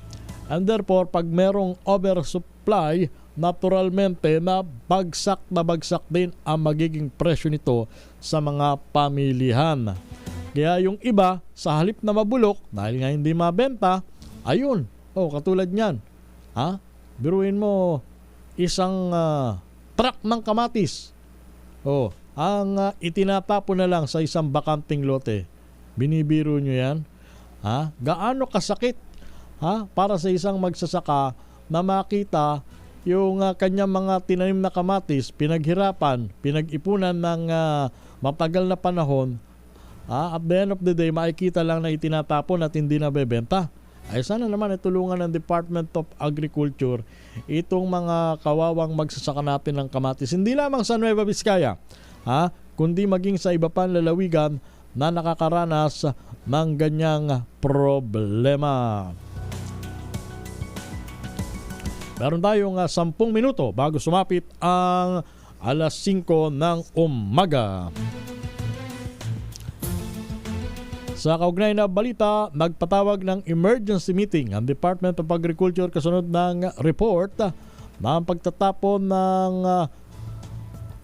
And therefore, pag merong oversupply, naturalmente na bagsak din ang magiging presyo nito sa mga pamilihan. Kaya yung iba, sa halip na mabulok, dahil nga hindi mabenta, ayun, katulad niyan. Biruin mo, isang truck ng kamatis. Ang itinatapon na lang sa isang bakanting lote. Binibiro nyo yan? Gaano kasakit para sa isang magsasaka na makita yung kanyang mga tinanim na kamatis, pinaghirapan, pinag-ipunan ng matagal na panahon, at the end of the day, makikita lang na itinatapon at hindi nabebenta. Ay sana naman tulungan ng Department of Agriculture itong mga kawawang magsasaka natin ng kamatis. Hindi lamang sa Nueva Vizcaya, kundi maging sa iba pang lalawigan na nakakaranas ng ganyang problema. Meron tayong 10 minuto bago sumapit ang alas 5 ng umaga. Sa kaugnay na balita, nagpatawag ng emergency meeting ang Department of Agriculture kasunod ng report na ang pagtatapon ng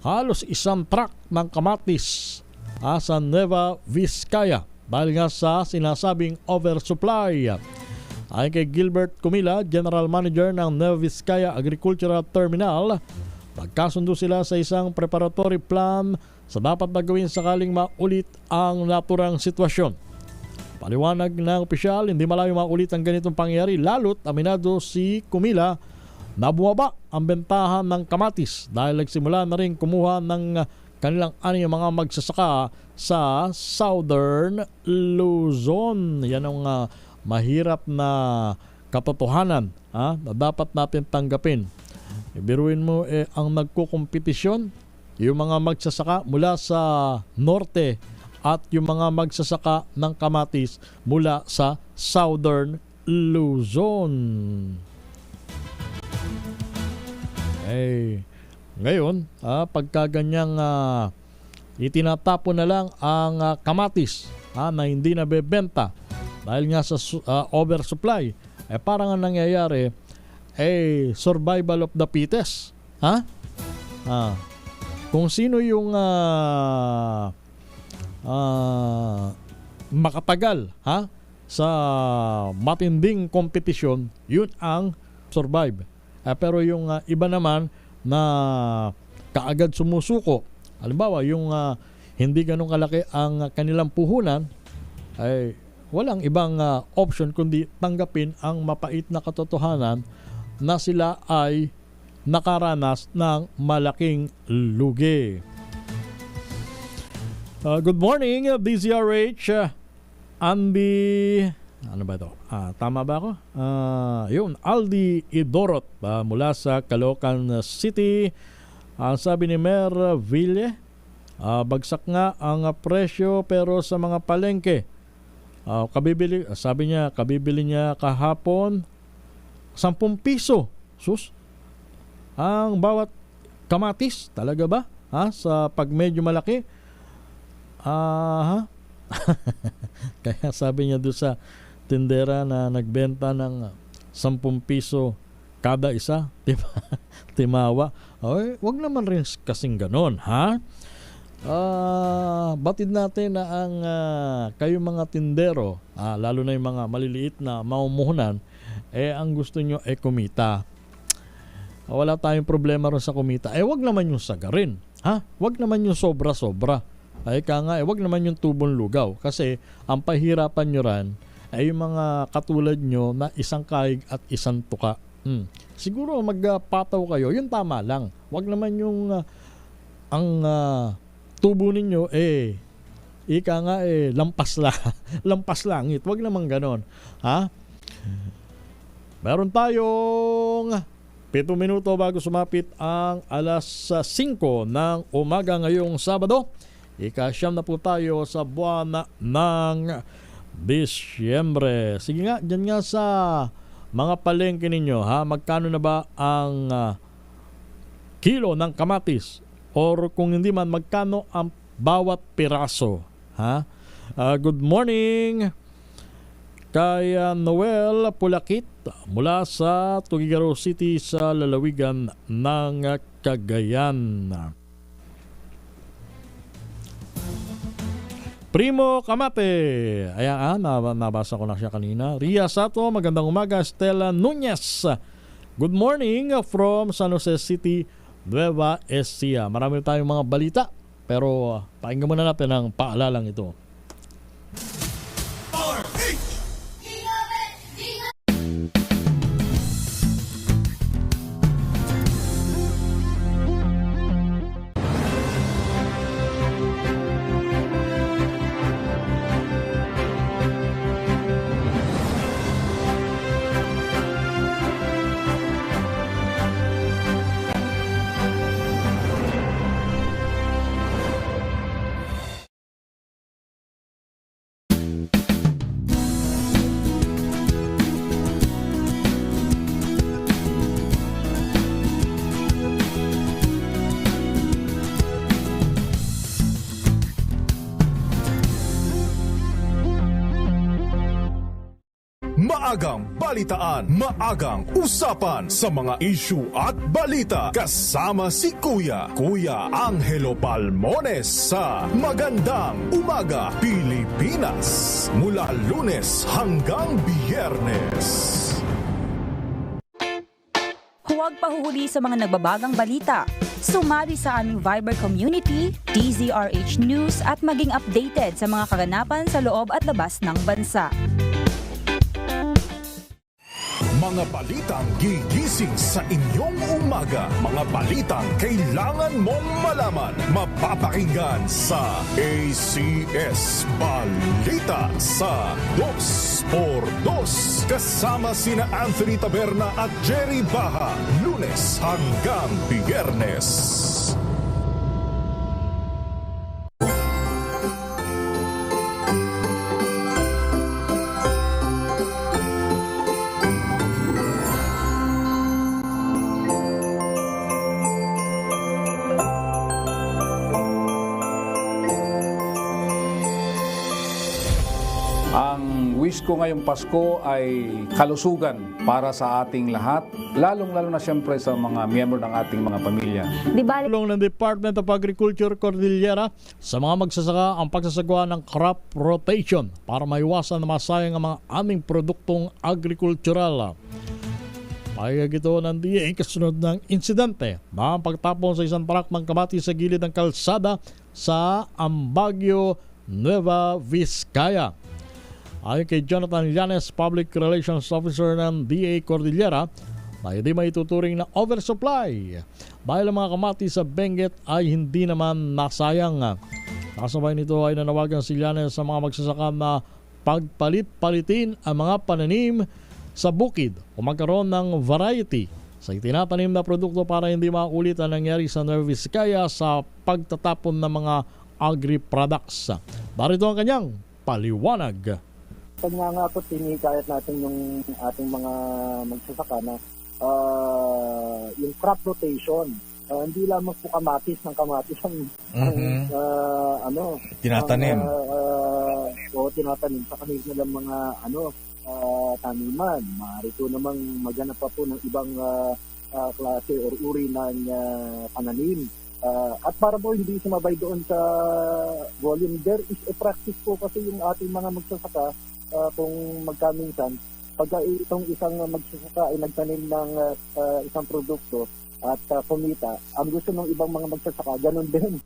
halos isang truck ng kamatis sa Nueva Vizcaya dahil nga sa sinasabing oversupply. Ayon kay Gilbert Comila, General Manager ng Nueva Vizcaya Agricultural Terminal, nagkasundo sila sa isang preparatory plan sa dapat na gawin sakaling maulit ang naturang sitwasyon. Paliwanag ng opisyal, hindi malayo maulit ang ganitong pangyayari, lalo't aminado si Comila na bumaba ang bentahan ng kamatis dahil nagsimula na rin kumuha ng kanilang mga magsasaka sa Southern Luzon. Yan ang mahirap na katotohanan na dapat natin tanggapin. Ibiruin mo ang nagkukompetisyon, yung mga magsasaka mula sa norte at yung mga magsasaka ng kamatis mula sa Southern Luzon. Ngayon, pagka ganyang itinatapon na lang ang kamatis na hindi nabebenta dahil nga sa oversupply, parang ang nangyayari survival of the fittest. Kung sino yung makatagal sa matinding kompetisyon, yun ang survive. Pero yung iba naman na kaagad sumusuko, halimbawa yung hindi ganun kalaki ang kanilang puhunan, ay walang ibang option kundi tanggapin ang mapait na katotohanan na sila ay nakaranas ng malaking lugi. Good morning, DZRH. Andy, ano ba ito? Tama ba ako? Yun, Aldi Idorot mula sa Caloocan City. Sabi ni Mayor Ville, bagsak nga ang presyo pero sa mga palengke. Sabi niya, kabibili niya kahapon 10 piso. Sus, ang bawat kamatis, talaga ba? Sa pag medyo malaki. Kaya sabi niya doon sa tindera na nagbenta ng 10 piso kada isa, timawa. Wag naman rin kasing ganon, batid natin na ang kayong mga tindero, lalo na yung mga maliliit na mamumuhunan, ang gusto nyo kumita. Wala tayong problema rin sa kumita. Wag naman yung sagarin, wag naman yung sobra-sobra. Wag naman yung tubong lugaw. Kasi ang pahirapan nyo ran ay yung mga katulad nyo na isang kaig at isang tuka. Siguro magpataw kayo, yun tama lang. Wag naman yung ang tubo ninyo lampas langit. Wag naman ganon. Meron tayong 7 minuto bago sumapit ang alas 5 ng umaga ngayong Sabado. Ika-siyam na po tayo sa buwan ng Disyembre. Sige nga, dyan nga sa mga palengke ninyo, magkano na ba ang kilo ng kamatis? Or kung hindi man, magkano ang bawat piraso? Good morning kay Noel Pulakit mula sa Tugigaraw City sa lalawigan ng Cagayan. Primo Kamate. Ayan, nabasa ko na siya kanina. Ria Sato, magandang umaga. Stella Nunez Good morning from San Jose City, Nueva Ecija. Marami tayong mga balita, pero pakinggan muna natin ang paalalang ito. Maagang balitaan, maagang usapan sa mga issue at balita. Kasama si Kuya Angelo Palmones sa Magandang Umaga Pilipinas. Mula Lunes hanggang Biyernes. Huwag pahuhuli sa mga nagbabagang balita. Sumali sa aming Viber community, DZRH News at maging updated sa mga kaganapan sa loob at labas ng bansa. Mga balitang gigising sa inyong umaga. Mga balitang kailangan mong malaman. Mapapakinggan sa ACS Balita sa 2x2. Kasama sina Anthony Taberna at Jerry Baha. Lunes hanggang Biyernes. Ang wish ko ngayong Pasko ay kalusugan para sa ating lahat, lalong-lalo na siyempre sa mga miyembro ng ating mga pamilya. Tulong ng Department of Agriculture Cordillera sa mga magsasaka ang pagsasagawa ng crop rotation para maiwasan na masayang ang mga aming produktong agrikultural. Payag ito ng DA kasunod ng insidente na ang pagtapon sa isang truck ng kamatis sa gilid ng kalsada sa Ambagyo, Nueva Vizcaya. Ayon kay Jonathan Llanes, Public Relations Officer ng DA Cordillera, na hindi maituturing na oversupply dahil ang mga kamatis sa Benguet ay hindi naman nasayang. Kasabay nito ay nanawagan si Llanes sa mga magsasaka na pagpalit-palitin ang mga pananim sa bukid o magkaroon ng variety sa itinatanim na produkto para hindi maulit ang nangyari sa Nueva Vizcaya sa pagtatapon ng mga agri-products. Darito ang kanyang paliwanag. Pag nga po, tinikayat natin yung ating mga magsasaka na yung crop rotation. Hindi lamang po kamatis ng kamatis ang tinatanim. Tinatanim sa kanilang mga taniman. Maaari po namang maghanap pa po ng ibang klase or uri ng pananim. At para po hindi sumabay doon sa volume, there is a practice po kasi yung ating mga magsasaka kung magkaminsan, pag itong isang magsasaka ay nagtanim ng isang produkto at kumita, ang gusto ng ibang mga magsasaka, ganun din.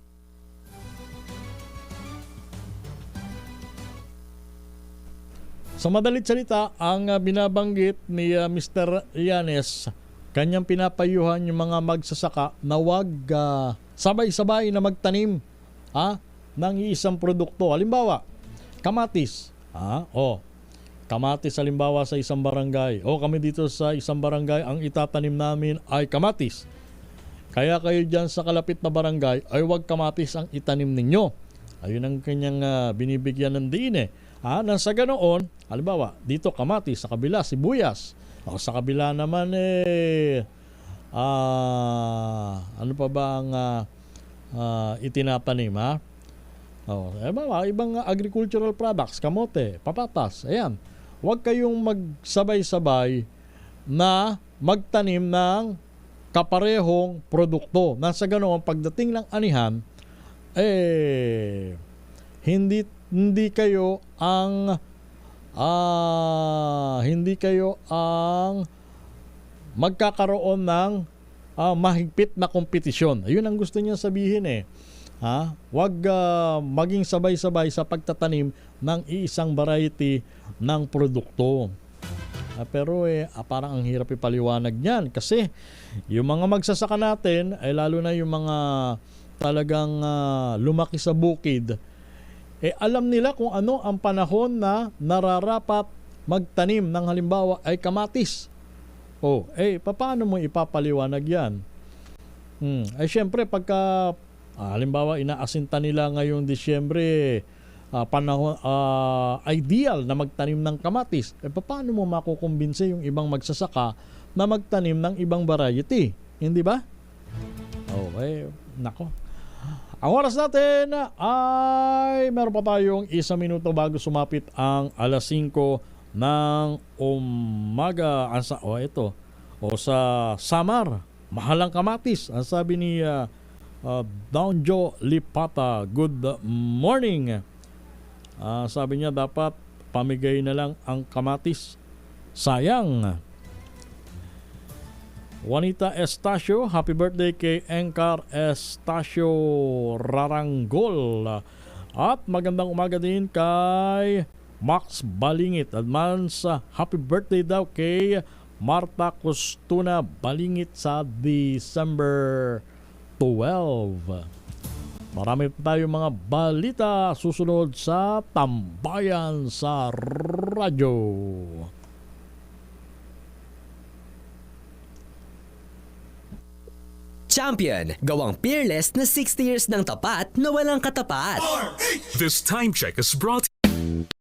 Sa madalit salita, ang binabanggit ni Mr. Llanes, kanyang pinapayuhan yung mga magsasaka na wag sabay-sabay na magtanim ng isang produkto. Halimbawa, kamatis. Kamatis halimbawa sa isang barangay. Kami dito sa isang barangay, ang itatanim namin ay kamatis. Kaya kayo dyan sa kalapit na barangay ay wag kamatis ang itanim ninyo. Ayun ang kanyang binibigyan ng diin nang sa ganoon, halimbawa, dito kamatis, sa kabila sibuyas. Sa kabila naman ano pa ba ang itinatanim ibang agricultural products, kamote, patatas, ayan. Huwag kayong magsabay-sabay na magtanim ng kaparehong produkto. Nasa ganoon, pagdating ng anihan, hindi kayo ang magkakaroon ng mahigpit na kompetisyon. Ayun ang gusto niya sabihin eh. Huwag maging sabay-sabay sa pagtatanim ng iisang variety ng produkto. Pero parang ang hirap ipaliwanag niyan kasi yung mga magsasaka natin ay lalo na yung mga talagang lumaki sa bukid, alam nila kung ano ang panahon na nararapat magtanim ng halimbawa ay kamatis. Paano mo ipapaliwanag yan? Syempre pagka halimbawa inaasinta nila ngayong Disyembre, panahon ideal na magtanim ng kamatis, paano mo makukumbinse yung ibang magsasaka na magtanim ng ibang variety? Hindi ba? Nako. Ang oras natin ay meron pa tayong 1 minuto bago sumapit ang alas 5 ng umaga. Sa Samar, mahalang kamatis. Ang sabi ni Downjo Lipata, good morning. Sabi niya dapat pamigay na lang ang kamatis. Sayang. Juanita Estacio, happy birthday kay Engkar Estacio Raranggol. At magandang umaga din kay Max Balingit. Advance happy birthday daw kay Marta Costuna Balingit sa December 12. Marami pa tayong mga balita susunod sa Tambayan sa Radyo. Champion, gawang peerless na 60 years ng tapat na walang katapat. This time check is brought